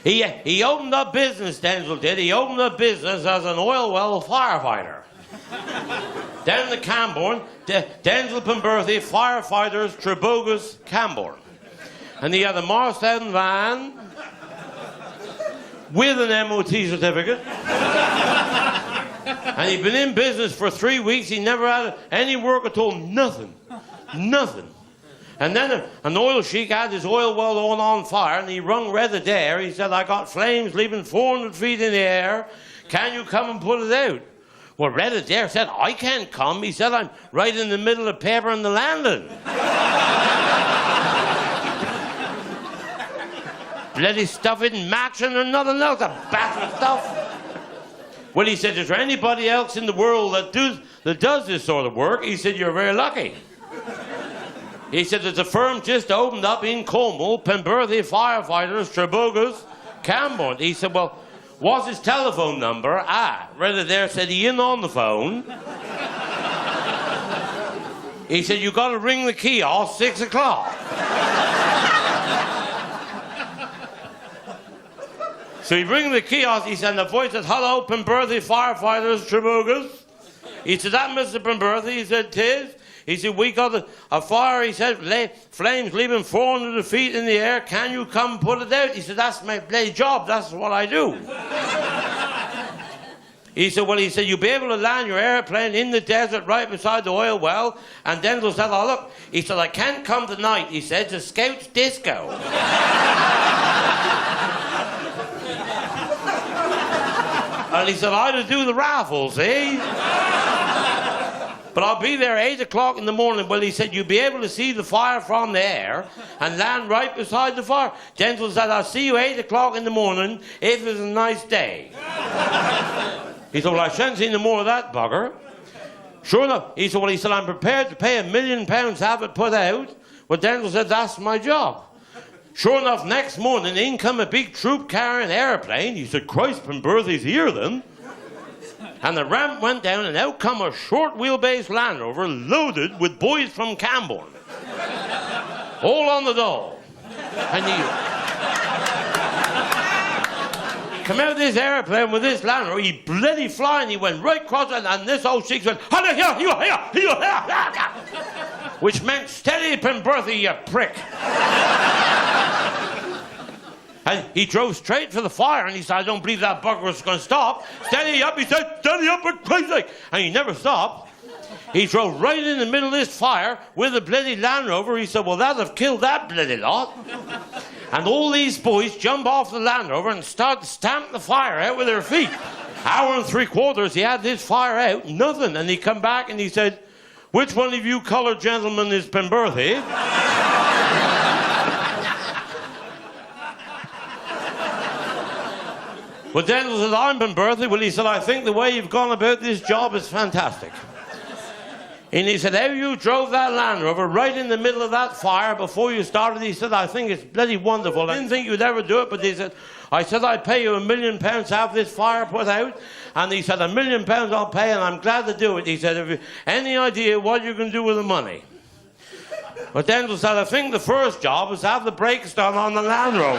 He opened up business, Denzels did. He opened up business as an oil well firefighter. Down in the Camborne, Denzels Penberthy, firefighters, Trebogus, Camborne. And he had a Marstown van with an MOT certificate. And he'd been in business for 3 weeks. He never had any work at all. Nothing. Nothing. And then an oil sheik had his oil well on fire, and he rung Red Adair. He said, I got flames leaving 400 feet in the air. Can you come and put it out? Well, Red Adair said, I can't come. He said, I'm right in the middle of paper and the landing. Bloody stuff isn't matching or nothing else. A batch of stuff. Well, he said, is there anybody else in the world that does this sort of work? He said, you're very lucky. He said, there's a firm just opened up in Cornwall, Penberthy Firefighters, Trebogus, Camborne. He said, well, what's his telephone number? Red Adair said, he in on the phone. He said, you got to ring the kiosk 6 o'clock. So he rang the kiosk, he said, and the voice said, hello, Penberthy Firefighters, Trebogus. He said, that Mr. Penberthy? He said, 'tis. He said, we got a fire, he said, flames leaving 400 feet in the air. Can you come put it out? He said, that's my bloody job. That's what I do. He said, well, you'll be able to land your airplane in the desert right beside the oil well. And Denzels said, oh, look. He said, I can't come tonight. He said, to Scouts Disco. And he said, I had to do the raffles, But I'll be there 8 o'clock in the morning. Well, he said, you'll be able to see the fire from there and land right beside the fire. Denzels said, I'll see you 8 o'clock in the morning if it's a nice day. He said, well, I shan't see no more of that bugger. Sure enough. He said, I'm prepared to pay £1 million to have it put out. Well, Denzels said, that's my job. Sure enough, next morning, in come a big troop-carrying airplane. He said, Christ, Penberthy's here then. And the ramp went down, and out come a short-wheelbase Land Rover loaded with boys from Camborne. All on the dole. And he come out of this airplane with this Land Rover. He bloody flying. He went right across, and this old sheik went, which meant, steady, Penberthy, you prick. And he drove straight for the fire, and he said, I don't believe that bugger was going to stop. Steady up, he said, steady up, for Christ's sake. And he never stopped. He drove right in the middle of this fire with a bloody Land Rover. He said, well, that'd have killed that bloody lot. And all these boys jump off the Land Rover and start to stamp the fire out with their feet. Hour and 3/4, he had this fire out, nothing. And he come back and he said, which one of you coloured gentlemen is Penberthy? Well, Denzels said, I'm Penberthy. Well, he said, I think the way you've gone about this job is fantastic. And he said, how you drove that Land Rover right in the middle of that fire before you started, he said, I think it's bloody wonderful. I didn't think you'd ever do it, but he said, I said, I'd pay you £1 million to have this fire put out. And he said, £1 million I'll pay, and I'm glad to do it. He said, have you any idea what you can do with the money? But Denzels said, I think the first job was to have the brakes done on the Land Rover.